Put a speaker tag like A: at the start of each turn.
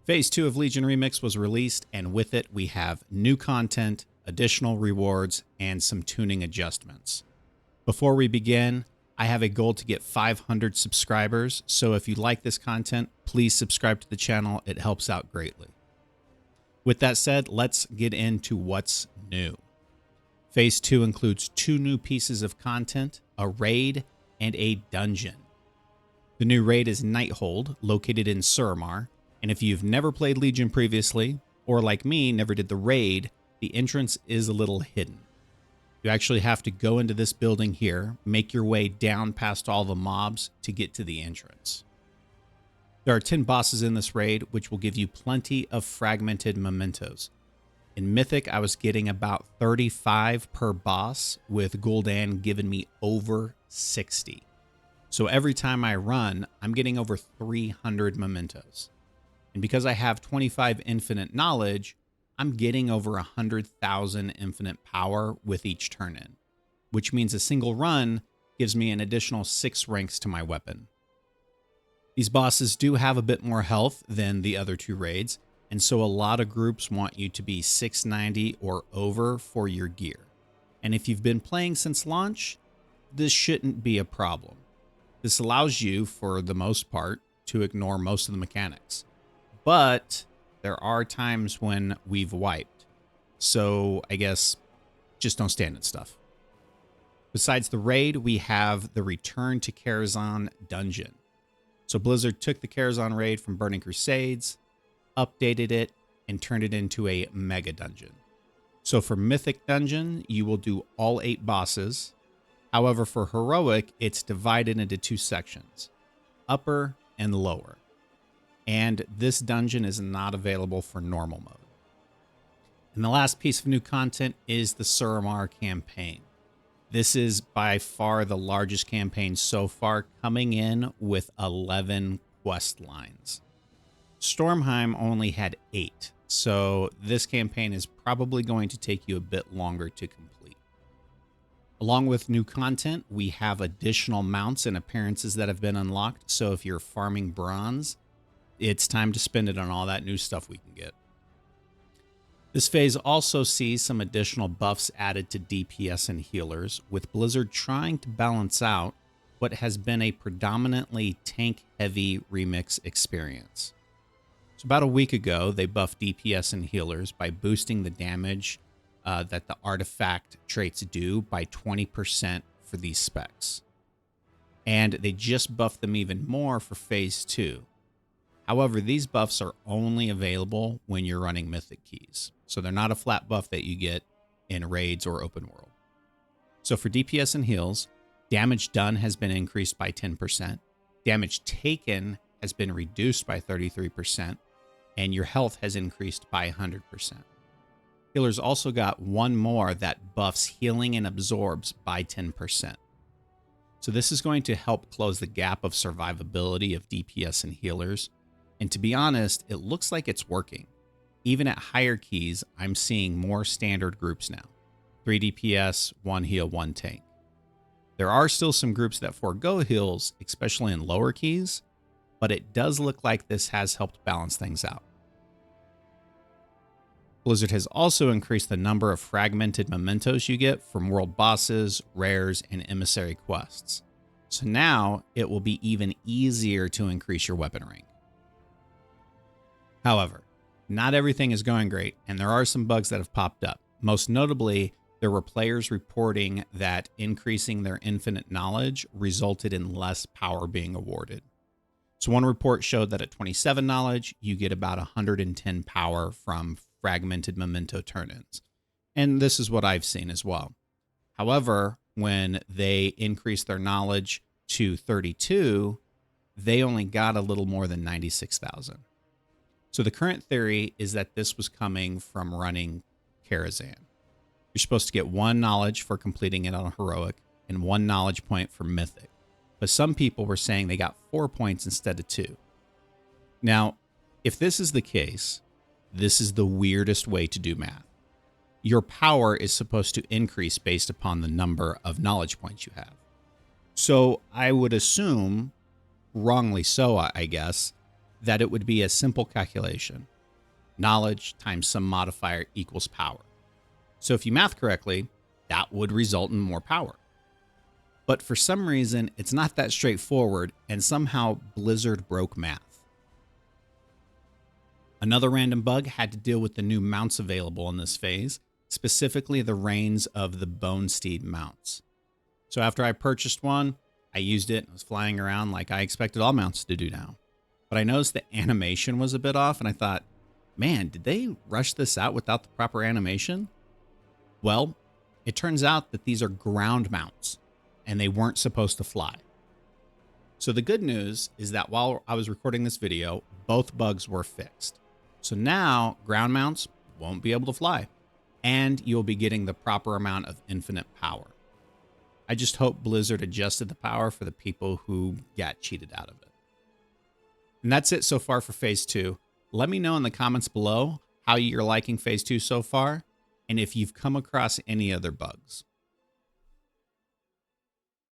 A: Phase 2 of Legion Remix was released, and with it we have new content, additional rewards, and some tuning adjustments. Before we begin, I have a goal to get 500 subscribers, so if you like this content, please subscribe to the channel. It helps out greatly. With that said, let's get into what's new. Phase 2 includes 2 new pieces of content, a raid and a dungeon. The new raid is Nighthold, located in Suramar, and if you've never played Legion previously, or like me, never did the raid, the entrance is a little hidden. You actually have to go into this building here, make your way down past all the mobs to get to the entrance. There are 10 bosses in this raid, which will give you plenty of fragmented mementos. In Mythic, I was getting about 35 per boss, with Gul'dan giving me over 60. So every time I run, I'm getting over 300 mementos. And because I have 25 infinite knowledge, I'm getting over 100,000 infinite power with each turn in, which means a single run gives me an additional 6 ranks to my weapon. These bosses do have a bit more health than the other 2 raids, and so a lot of groups want you to be 690 or over for your gear. And if you've been playing since launch, this shouldn't be a problem. This allows you, for the most part, to ignore most of the mechanics. But there are times when we've wiped. So I guess just don't stand in stuff. Besides the raid, we have the Return to Karazhan dungeon. So Blizzard took the Karazhan raid from Burning Crusades, updated it, and turned it into a mega dungeon. So for Mythic Dungeon, you will do all 8 bosses. However, for Heroic, it's divided into 2 sections, upper and lower. And this dungeon is not available for normal mode. And the last piece of new content is the Suramar Campaign. This is by far the largest campaign so far, coming in with 11 quest lines. Stormheim only had 8, so this campaign is probably going to take you a bit longer to complete. Along with new content, we have additional mounts and appearances that have been unlocked, so if you're farming bronze, it's time to spend it on all that new stuff we can get. This phase also sees some additional buffs added to DPS and healers, with Blizzard trying to balance out what has been a predominantly tank-heavy remix experience. So about a week ago, they buffed DPS and healers by boosting the damage that the artifact traits do by 20% for these specs. And they just buffed them even more for Phase 2. However, these buffs are only available when you're running Mythic keys. So they're not a flat buff that you get in raids or open world. So for DPS and heals, damage done has been increased by 10%. Damage taken has been reduced by 33%. And your health has increased by 100%. Healers also got one more that buffs healing and absorbs by 10%. So this is going to help close the gap of survivability of DPS and healers. And to be honest, it looks like it's working. Even at higher keys, I'm seeing more standard groups now. 3 DPS, 1 heal, 1 tank. There are still some groups that forego heals, especially in lower keys, but it does look like this has helped balance things out. Blizzard has also increased the number of fragmented mementos you get from world bosses, rares, and emissary quests. So now it will be even easier to increase your weapon rank. However, not everything is going great, and there are some bugs that have popped up. Most notably, there were players reporting that increasing their infinite knowledge resulted in less power being awarded. So one report showed that at 27 knowledge, you get about 110 power from fragmented memento turn-ins. And this is what I've seen as well. However, when they increased their knowledge to 32, they only got a little more than 96,000. So the current theory is that this was coming from running Karazhan. You're supposed to get 1 knowledge for completing it on Heroic and 1 knowledge point for Mythic. But some people were saying they got 4 points instead of 2. Now, if this is the case, this is the weirdest way to do math. Your power is supposed to increase based upon the number of knowledge points you have. So I would assume, wrongly so, I guess, that it would be a simple calculation. Knowledge times some modifier equals power. So if you math correctly, that would result in more power. But for some reason, it's not that straightforward, and somehow Blizzard broke math. Another random bug had to deal with the new mounts available in this phase, specifically the reins of the Bone Steed mounts. So after I purchased one, I used it and was flying around like I expected all mounts to do now. But I noticed the animation was a bit off, and I thought, man, did they rush this out without the proper animation? Well, it turns out that these are ground mounts, and they weren't supposed to fly. So the good news is that while I was recording this video, both bugs were fixed. So now ground mounts won't be able to fly, and you'll be getting the proper amount of infinite power. I just hope Blizzard adjusted the power for the people who got cheated out of it. And that's it so far for Phase 2. Let me know in the comments below how you're liking Phase 2 so far, and if you've come across any other bugs.